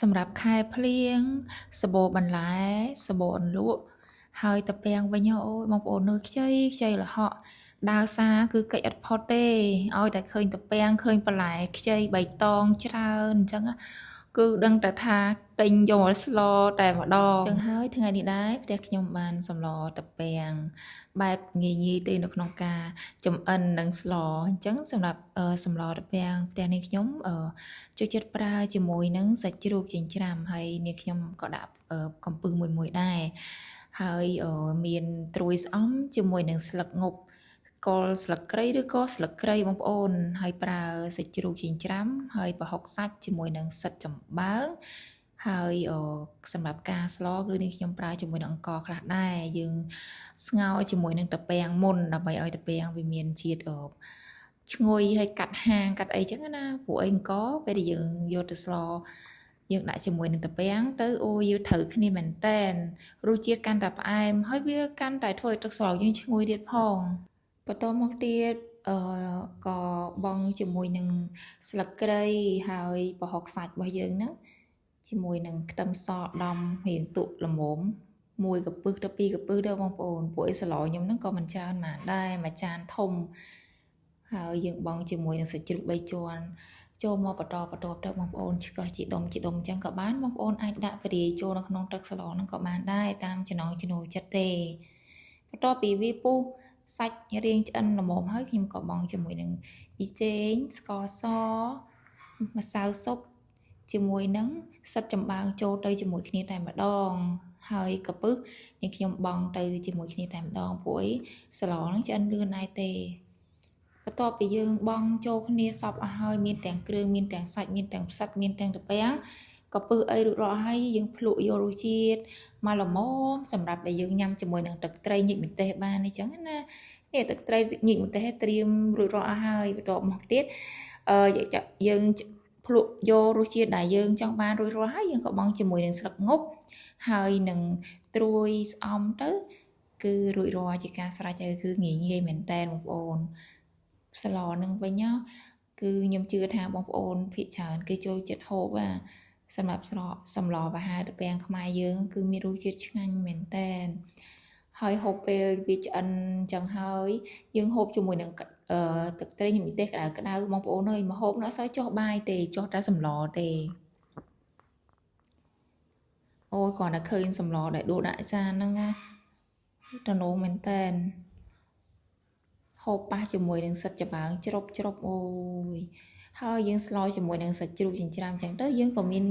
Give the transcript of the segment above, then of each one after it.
សម្រាប់ខែភ្លៀងសាប៊ូបន្លែសាប៊ូអន្លក់ហើយតាពាំងវិញអូយបងប្អូននៅខ្ចីខ្ចីលហកដើរសារគឺកិច្ចអត់ផុតទេឲ្យតែឃើញតាពាំងឃើញបន្លែខ្ចីបៃតងច្រើនអញ្ចឹងគឺដឹងតែថាទិញយកមកស្លតែម្ដងអញ្ចឹងហើយថ្ងៃនេះដែរផ្ទះខ្ញុំបានសម្លតាពាំងបែបងាយៗទេនៅក្នុងការចំអិននិងស្លអញ្ចឹងសម្រាប់សម្លតាពាំងផ្ទះនេះខ្ញុំចូលចិត្តប្រើជាមួយនឹងសាច់ជ្រូកចិញ្ច្រាំហើយនេះខ្ញុំក៏ដាក់កំពឹសមួយដែរហើយមានត្រួយស្អំជាមួយនឹងស្លឹកងប់គល់ស្លឹកគ្រៃឬក៏ស្លឹកគ្រៃបងប្អូនហើយប្រើសាច់ជ្រូកចិញ្ច្រាំហើយប្រហុកសាច់ជាមួយនឹងសិតចំបើងហើយសម្រាប់ការស្លគឺនេះខ្ញុំប្រើជាមួយនឹងអង្ករខ្លះដែរយើងស្ងោរជាមួយនឹងតាពាំងមុនដើម្បីឲ្យតាពាំងវាមានជាតិឈ្ងុយហើយកាត់ហាងកាត់អីចឹងណាព្រោះអីអង្ករពេលដែលយើងយកទៅស្លយើងដាក់ជាមួយនឹងតាពាំងទៅអូយើងត្រូវគ្នាមែនតែនរសជាតិកាន់តែផ្អែមហើយវាកាន់តែធ្វើឲ្យទឹកស្លយើងឈ្ងុយទៀតផងបន្តមកទៀតក៏បងជាមួយនឹងស្លឹកគ្រៃហើយប្រហុកសាច់របស់យើងហ្នឹងជាមួយនឹងខ្ទឹមសដំរៀងទុកល្មមមួយកំពឹសទៅពីរកំពឹសទៅបងប្អូនព្រោះអីស្លខ្ញុំហ្នឹងក៏មិនច្រើនប៉ុន្មានដែរមួយចានធំហើយយើងបងជាមួយនឹងសាច់ជ្រូក3ជាន់ចូលមកបន្តទៅបងប្អូនឆ្កឹះជាដុំអញ្ចឹងក៏បានបងប្អូនអាចដាក់ព្រាយចូលនៅក្នុងទឹកស្លហ្នឹងក៏បានដែរតាមចំណង់ចំណូលចិត្តទេបន្ទាប់ពីវាពុះសាច់រាងឆ្អិនល្មមហើយខ្ញុំក៏បងជាមួយនឹងប៊ីចេងស្ករសម្សៅស៊ុបជាមួយនឹងសិតចំបើងចូលទៅជាមួយគ្នាតែម្ដងហើយកំពឹសនេះខ្ញុំបងទៅជាមួយគ្នាតែម្ដងព្រោះស្លហ្នឹងឆ្អិនលឿនដែរទេបន្ទាប់ពីយើងបងចូលគ្នាសពអស់ហើយមានទាំងគ្រឿងមានទាំងសាច់មានទាំងផ្សិតមានទាំងតាពាំងកំពឹសអីរួចរាល់ហើយយើងភ្លក់យករសជាតិមកល្មមសម្រាប់ដែលយើងញ៉ាំជាមួយនឹងទឹកត្រីញិចម្ទេសបានអញ្ចឹងណានេះទឹកត្រីញិចម្ទេសត្រៀមរួចរាល់អស់ហើយបន្ទាប់មកទៀតយើងភ្លក់យករសជាតិដែលយើងចង់បានរួចរាល់ហើយយើងក៏បងជាមួយនឹងស្លឹកងប់ហើយនឹងត្រួយស្អំទៅគឺរួចរាល់ជាការស្រេចហើយគឺងាយមែនតើបងប្អូនស្លនឹងវិញគឺខ្ញុំជឿថាបងប្អូនភាគច្រើនគេចូលចិត្តហូបសម្រាប់សម្លប្រហើរតាពាំងខ្មែរយើងគឺមានរសជាតិឆ្ងាញ់មែនតើហើយហូបពេលវាឆ្អិនចឹងហើយយើងហូបជាមួយនឹងទឹកត្រីញញទេសក្តៅបងប្អូនអើយមកហូបនៅអត់សូវចុះបាយទេចុះតែសម្លទេអូយគ្រាន់តែឃើញសម្លដែលដួសដាក់ចានហ្នឹងតំណងមែនតើហូបប៉ះជាមួយនឹងសិតចំបើងជ្រប់អូយហើយយើងស្លជាមួយនឹងសាច់ជ្រូកចិញ្ច្រាំចឹងទៅយើងក៏មាន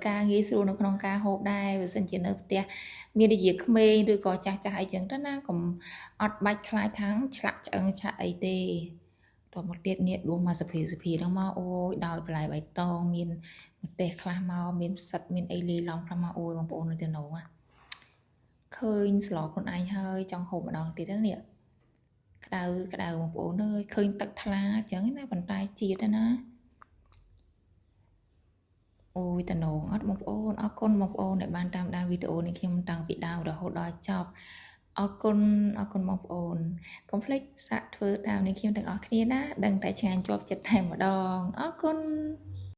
ការងាយស្រួលនៅក្នុងការហូបដែរបើសិនជានៅផ្ទះមាននិយាយក្មេងឬក៏ចាស់អីចឹងទៅណាកុំអត់បាច់ខ្លាចថាឆ្លាក់ឆ្អឹងឆាក់អីទេតមកទៀតនេះដួសមកសភាហ្នឹងមកអូយដោយបន្លែបៃតងមានម្ទេសខ្លះមកមានផ្សិតមានអីលាយឡំខ្លះមកអូយបងប្អូននៅទៅនោះឃើញស្លខ្លួនឯងហើយចង់ហូបម្ដងទៀតនេះក្តៅបងប្អូនអើយឃើញទឹកថ្លាអញ្ចឹងណាប៉ុន្តែជាតិណាអូយតំណងអត់បងប្អូនអរគុណបងប្អូនដែលបានតាមដានវីដេអូនេះខ្ញុំតាំងពីដើមរហូតដល់ចប់អរគុណបងប្អូនកុំភ្លេចសាកធ្វើតាមនេះខ្ញុំទាំងអស់គ្នាណាដឹងតែឆ្ងាញ់ជាប់ចិត្តតែម្ដងអរគុណ